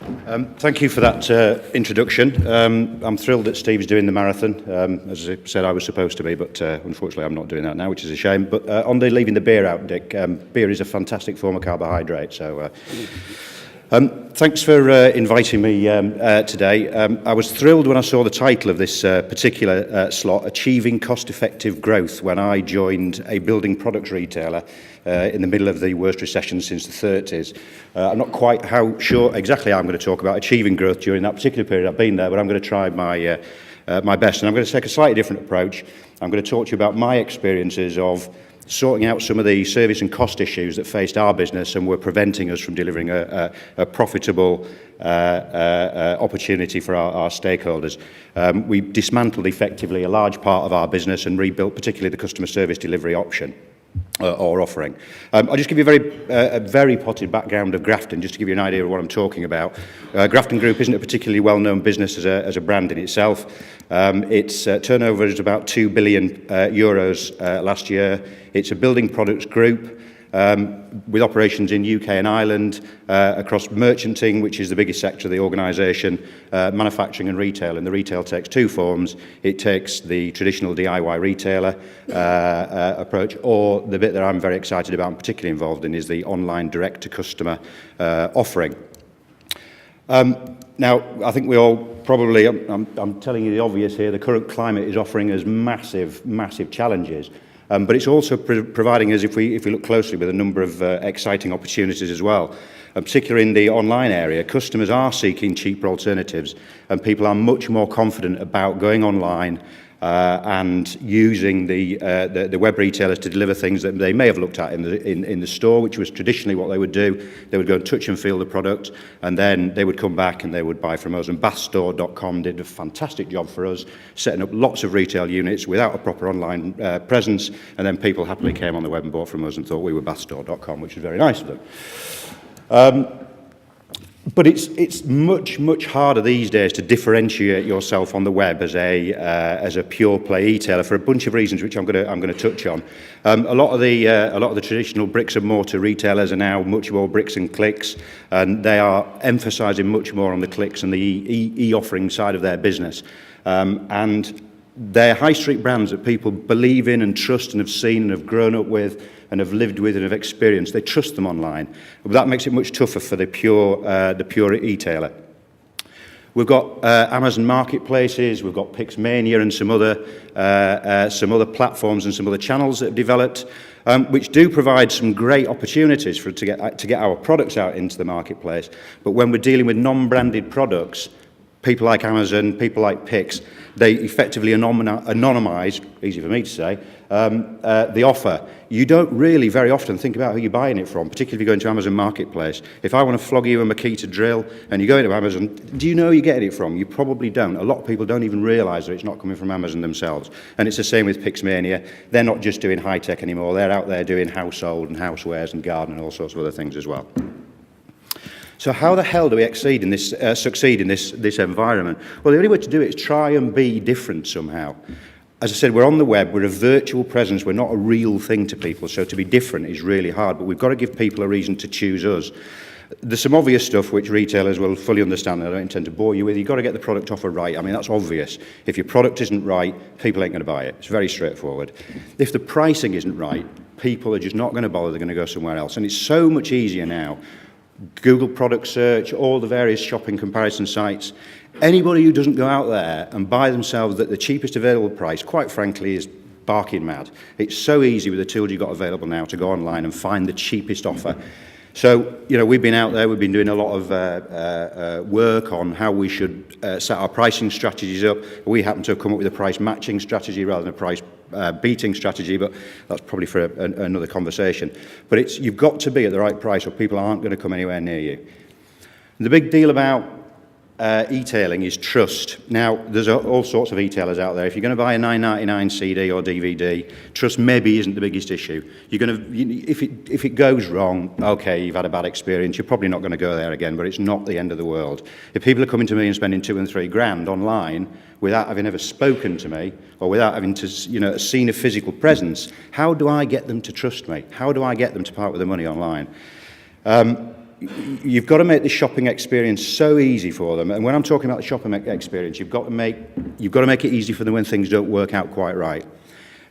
Thank you for that introduction. I'm thrilled that Steve's doing the marathon. As I said, I was supposed to be, but unfortunately I'm not doing that now, which is a shame. But on the leaving the beer out, Dick, beer is a fantastic form of carbohydrate. So thanks for inviting me today. I was thrilled when I saw the title of this particular slot, Achieving Cost-Effective Growth, when I joined a building products retailer in the middle of the worst recession since the 30s. I'm not quite sure exactly how I'm going to talk about achieving growth during that particular period I've been there, but I'm going to try my best. And I'm going to take a slightly different approach. I'm going to talk to you about my experiences of sorting out some of the service and cost issues that faced our business and were preventing us from delivering a profitable opportunity for our stakeholders. We dismantled effectively a large part of our business and rebuilt particularly the customer service delivery option. Or offering. I'll just give you a very potted background of Grafton, just to give you an idea of what I'm talking about. Grafton Group isn't a particularly well-known business as a brand in itself. Its turnover is about 2 billion euros last year. It's a building products group with operations in UK and Ireland, across merchanting, which is the biggest sector of the organisation, manufacturing and retail. And the retail takes two forms. It takes the traditional DIY retailer approach, or the bit that I'm very excited about and particularly involved in is the online direct-to-customer offering. Now, I think we all probably, I'm telling you the obvious here, the current climate is offering us massive challenges. But it's also providing us, if we look closely, with a number of exciting opportunities as well. Particularly in the online area, customers are seeking cheaper alternatives, and people are much more confident about going online and using the web retailers to deliver things that they may have looked at in the store, which was traditionally what they would do. They would go and touch and feel the product, and then they would come back and they would buy from us. And bathstore.com did a fantastic job for us, setting up lots of retail units without a proper online presence, and then people happily came on the web and bought from us and thought we were bathstore.com, which was very nice of them. But it's much harder these days to differentiate yourself on the web as a pure play e-tailer for a bunch of reasons, which I'm going to touch on. A lot of the traditional bricks and mortar retailers are now much more bricks and clicks, and they are emphasising much more on the clicks and the e-offering side of their business. And they're high street brands that people believe in and trust and have seen and have grown up with and have lived with and have experienced. They trust them online. But that makes it much tougher for the pure e-tailer. We've got Amazon marketplaces, we've got Pixmania and some other platforms and some other channels that have developed, which do provide some great opportunities to get our products out into the marketplace. But when we're dealing with non-branded products, people like Amazon, people like Pix, they effectively anonymise, easy for me to say, the offer. You don't really very often think about who you're buying it from, particularly if you go into Amazon Marketplace. If I want to flog you a Makita drill and you go into Amazon, do you know who you're getting it from? You probably don't. A lot of people don't even realise that it's not coming from Amazon themselves. And it's the same with Pixmania. They're not just doing high-tech anymore. They're out there doing household and housewares and garden and all sorts of other things as well. So how the hell do we succeed in this environment? Well, the only way to do it is try and be different somehow. As I said, we're on the web, we're a virtual presence, we're not a real thing to people, so to be different is really hard, but we've got to give people a reason to choose us. There's some obvious stuff which retailers will fully understand, and I don't intend to bore you with. You've got to get the product offer right. I mean, that's obvious. If your product isn't right, people ain't going to buy it. It's very straightforward. If the pricing isn't right, people are just not going to bother, they're going to go somewhere else. And it's so much easier now. Google product search, all the various shopping comparison sites. Anybody who doesn't go out there and buy themselves at the cheapest available price, quite frankly, is barking mad. It's so easy with the tools you've got available now to go online and find the cheapest offer. So, you know, we've been out there, we've been doing a lot of work on how we should set our pricing strategies up. We happen to have come up with a price matching strategy rather than a price beating strategy, but that's probably for another conversation. But you've got to be at the right price or people aren't going to come anywhere near you. The big deal about e-tailing is trust. Now, there's all sorts of e-tailers out there. If you're going to buy a $9.99 CD or DVD, trust maybe isn't the biggest issue. You're going to, if it goes wrong, okay, you've had a bad experience. You're probably not going to go there again, but it's not the end of the world. If people are coming to me and spending $2 and $3 grand online without having ever spoken to me or without having to, seen a physical presence, how do I get them to trust me? How do I get them to part with the money online? you've got to make the shopping experience so easy for them. And when I'm talking about the shopping experience, you've got to make it easy for them when things don't work out quite right.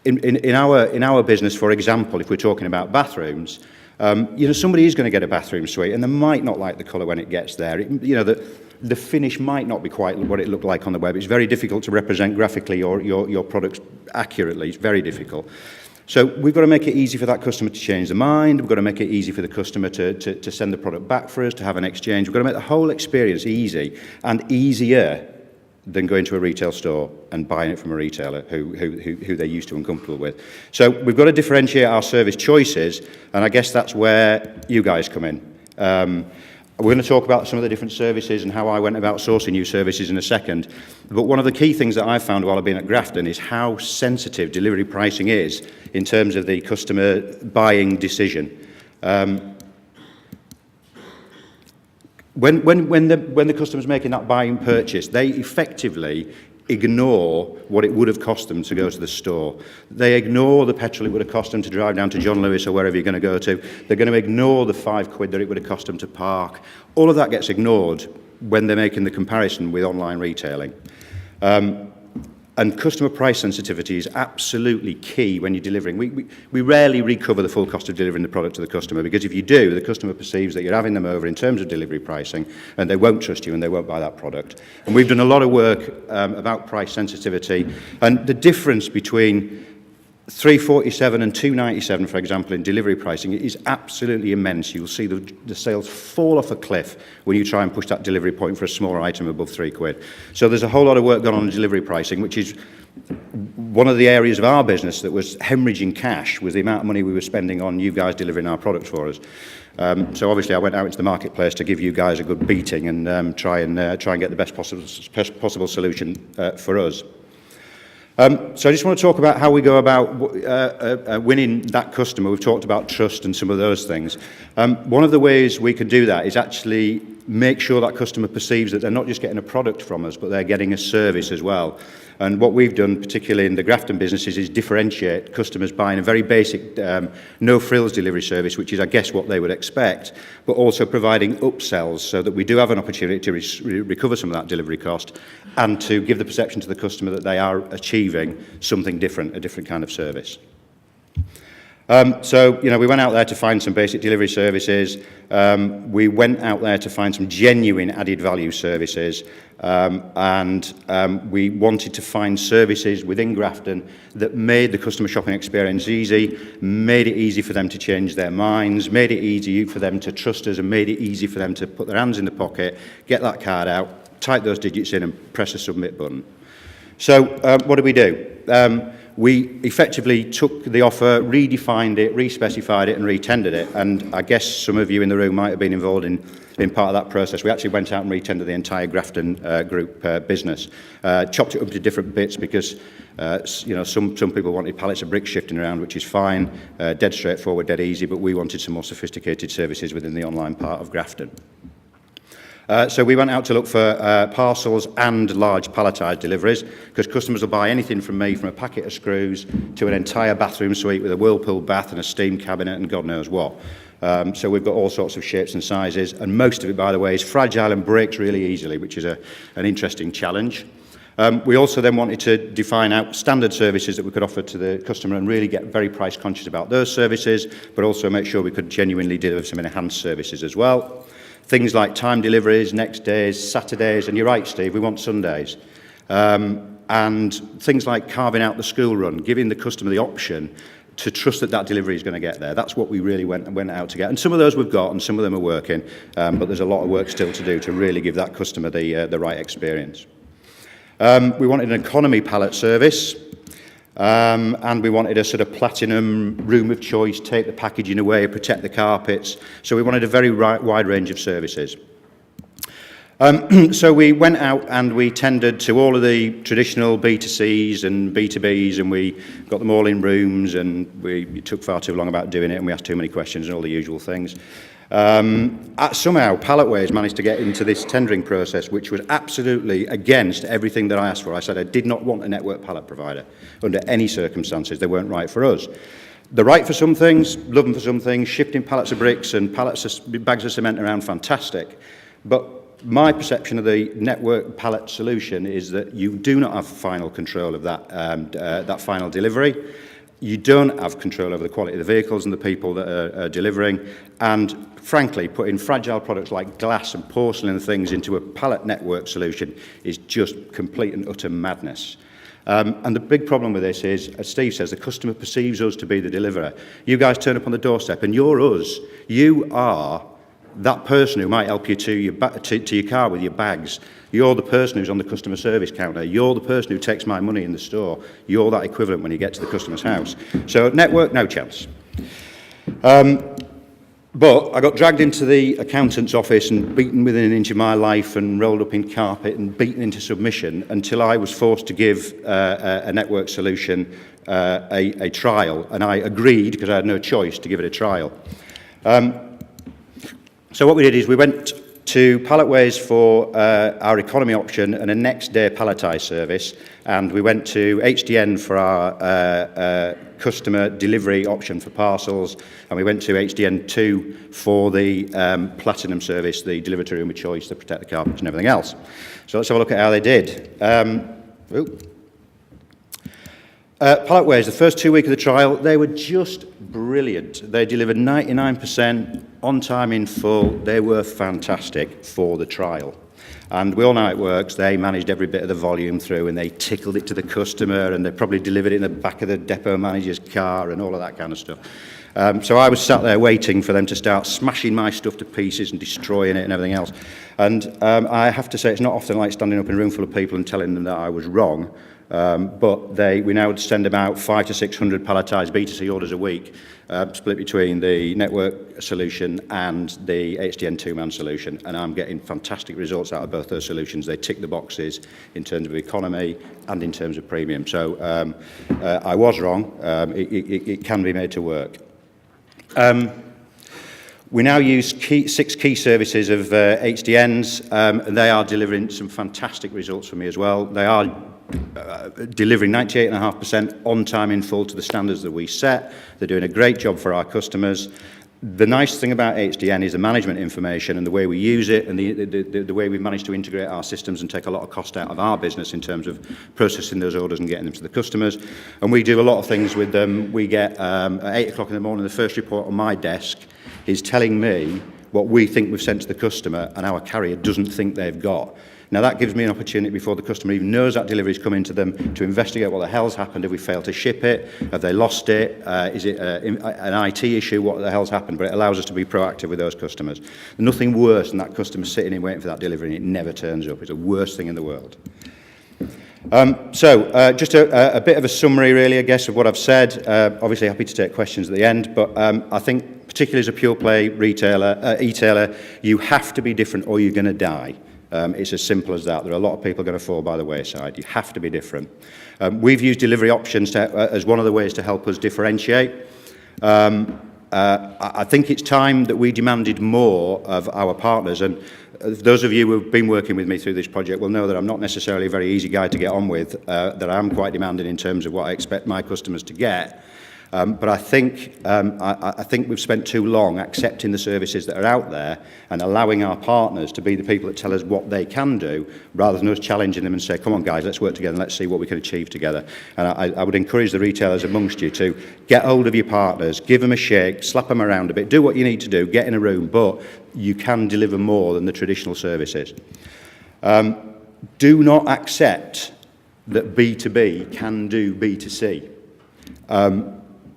In our business, for example, if we're talking about bathrooms, somebody is going to get a bathroom suite, and they might not like the colour when it gets there. The finish might not be quite what it looked like on the web. It's very difficult to represent graphically your products accurately. It's very difficult. So we've got to make it easy for that customer to change their mind. We've got to make it easy for the customer to send the product back for us, to have an exchange. We've got to make the whole experience easy and easier than going to a retail store and buying it from a retailer who they're used to and comfortable with. So we've got to differentiate our service choices, and I guess that's where you guys come in. We're going to talk about some of the different services and how I went about sourcing new services in a second. But one of the key things that I've found while I've been at Grafton is how sensitive delivery pricing is in terms of the customer buying decision. When the customer's making that buying purchase, they effectively ignore what it would have cost them to go to the store. They ignore the petrol it would have cost them to drive down to John Lewis or wherever you're going to go to. They're going to ignore the £5 that it would have cost them to park. All of that gets ignored when they're making the comparison with online retailing. And customer price sensitivity is absolutely key when you're delivering. We rarely recover the full cost of delivering the product to the customer, because if you do, the customer perceives that you're having them over in terms of delivery pricing, and they won't trust you and they won't buy that product. And we've done a lot of work about price sensitivity, and the difference between £3.47 and £2.97, for example, in delivery pricing is absolutely immense. You'll see the sales fall off a cliff when you try and push that delivery point for a smaller item above £3. So there's a whole lot of work gone on in delivery pricing, which is one of the areas of our business that was hemorrhaging cash, was the amount of money we were spending on you guys delivering our products for us. So obviously I went out into the marketplace to give you guys a good beating and try and get the best possible solution for us. So I just want to talk about how we go about winning that customer. We've talked about trust and some of those things. One of the ways we can do that is actually make sure that customer perceives that they're not just getting a product from us, but they're getting a service as well. And what we've done, particularly in the Grafton businesses, is differentiate customers buying a very basic no-frills delivery service, which is, I guess, what they would expect, but also providing upsells so that we do have an opportunity to recover some of that delivery cost and to give the perception to the customer that they are achieving something different, a different kind of service. So, we went out there to find some basic delivery services. We went out there to find some genuine added value services. And we wanted to find services within Grafton that made the customer shopping experience easy, made it easy for them to change their minds, made it easy for them to trust us, and made it easy for them to put their hands in the pocket, get that card out, type those digits in and press the submit button. So what did we do? We effectively took the offer, redefined it, re-specified it and re-tendered it. And I guess some of you in the room might have been involved in part of that process. We actually went out and re-tendered the entire Grafton group business. Chopped it up into different bits because some people wanted pallets of bricks shifting around, which is fine, dead straightforward, dead easy, but we wanted some more sophisticated services within the online part of Grafton. So we went out to look for parcels and large palletised deliveries, because customers will buy anything from me, from a packet of screws to an entire bathroom suite with a whirlpool bath and a steam cabinet and God knows what. So we've got all sorts of shapes and sizes, and most of it, by the way, is fragile and breaks really easily, which is an interesting challenge. We also then wanted to define out standard services that we could offer to the customer and really get very price conscious about those services, but also make sure we could genuinely deliver some enhanced services as well. Things like time deliveries, next days, Saturdays, and you're right, Steve, we want Sundays. And things like carving out the school run, giving the customer the option to trust that that delivery is going to get there. That's what we really went out to get. And some of those we've got, and some of them are working, but there's a lot of work still to do to really give that customer the right experience. We wanted an economy pallet service. And we wanted a sort of platinum room of choice, take the packaging away, protect the carpets. So we wanted a very wide range of services. So we went out and we tendered to all of the traditional B2Cs and B2Bs, and we got them all in rooms, and it took far too long about doing it, and we asked too many questions and all the usual things. Somehow Palletways managed to get into this tendering process, which was absolutely against everything that I asked for. I said I did not want a network pallet provider under any circumstances. They weren't right for us. They're right for some things, love them for some things, shifting pallets of bricks and bags of cement around, fantastic. But my perception of the network pallet solution is that you do not have final control of that final delivery. You don't have control over the quality of the vehicles and the people that are delivering. And frankly, putting fragile products like glass and porcelain and things into a pallet network solution is just complete and utter madness. And the big problem with this is, as Steve says, the customer perceives us to be the deliverer. You guys turn up on the doorstep and you're us. You are that person who might help you to your car with your bags. You're the person who's on the customer service counter. You're the person who takes my money in the store. You're that equivalent when you get to the customer's house. So network, no chance. But I got dragged into the accountant's office and beaten within an inch of my life and rolled up in carpet and beaten into submission until I was forced to give a network solution a trial. And I agreed, because I had no choice, to give it a trial. So what we did is we went to Palletways for our economy option and a next day palletized service, and we went to HDN for our customer delivery option for parcels, and we went to HDN2 for the platinum service, the deliver to room of choice, the protect the carpets and everything else. So let's have a look at how they did. Palletways, the first 2 weeks of the trial, they were just brilliant. They delivered 99% on time in full. They were fantastic for the trial. And we all know how it works. They managed every bit of the volume through and they tickled it to the customer and they probably delivered it in the back of the depot manager's car and all of that kind of stuff. So I was sat there waiting for them to start smashing my stuff to pieces and destroying it and everything else. And I have to say, it's not often like standing up in a room full of people and telling them that I was wrong. But we now send about 500 to 600 palletized B2C orders a week, split between the network solution and the HDN two-man solution, and I'm getting fantastic results out of both those solutions. They tick the boxes in terms of economy and in terms of premium. So I was wrong. It can be made to work. We now use 6 key services of HDNs, and they are delivering some fantastic results for me as well. They are delivering 98.5% on time in full to the standards that we set. They're doing a great job for our customers. The nice thing about HDN is the management information and the way we use it and the way we've managed to integrate our systems and take a lot of cost out of our business in terms of processing those orders and getting them to the customers. And we do a lot of things with them. We get at 8 o'clock in the morning, the first report on my desk is telling me what we think we've sent to the customer and our carrier doesn't think they've got. Now that gives me an opportunity before the customer even knows that delivery's coming to them to investigate what the hell's happened. Have we failed to ship it? Have they lost it? Is it an IT issue? What the hell's happened? But it allows us to be proactive with those customers. There's nothing worse than that customer sitting in waiting for that delivery and it never turns up. It's the worst thing in the world. Just a bit of a summary really, I guess, of what I've said. Obviously happy to take questions at the end, but I think particularly as a pure play retailer, e-tailer, you have to be different or you're going to die. It's as simple as that. There are a lot of people going to fall by the wayside. You have to be different. We've used delivery options as one of the ways to help us differentiate. I think it's time that we demanded more of our partners. And those of you who have been working with me through this project will know that I'm not necessarily a very easy guy to get on with, that I'm quite demanding in terms of what I expect my customers to get. But I think we've spent too long accepting the services that are out there and allowing our partners to be the people that tell us what they can do, rather than us challenging them and say, come on guys, let's work together and let's see what we can achieve together. And I would encourage the retailers amongst you to get hold of your partners, give them a shake, slap them around a bit, do what you need to do, get in a room, but you can deliver more than the traditional services. Do not accept that B2B can do B2C.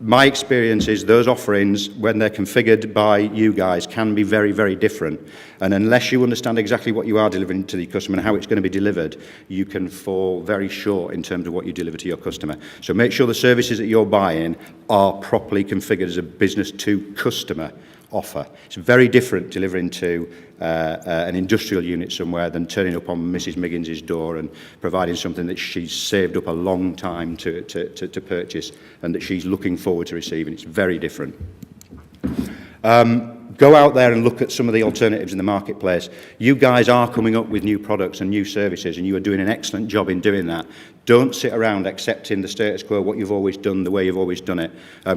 My experience is those offerings, when they're configured by you guys, can be very, very different. And unless you understand exactly what you are delivering to the customer and how it's going to be delivered, you can fall very short in terms of what you deliver to your customer. So make sure the services that you're buying are properly configured as a business-to-customer offer. It's very different delivering to an industrial unit somewhere than turning up on Mrs. Miggins's door and providing something that she's saved up a long time to purchase and that she's looking forward to receiving. It's very different. Go out there and look at some of the alternatives in the marketplace. You guys are coming up with new products and new services, and you are doing an excellent job in doing that. Don't sit around accepting the status quo, what you've always done, the way you've always done it.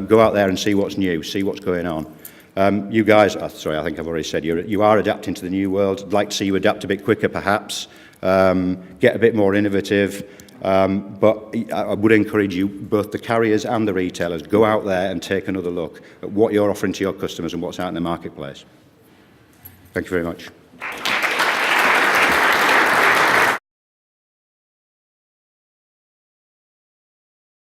Go out there and see what's new, see what's going on. You guys, sorry, I think I've already said, you are adapting to the new world. I'd like to see you adapt a bit quicker, perhaps, get a bit more innovative. But I would encourage you, both the carriers and the retailers, go out there and take another look at what you're offering to your customers and what's out in the marketplace. Thank you very much.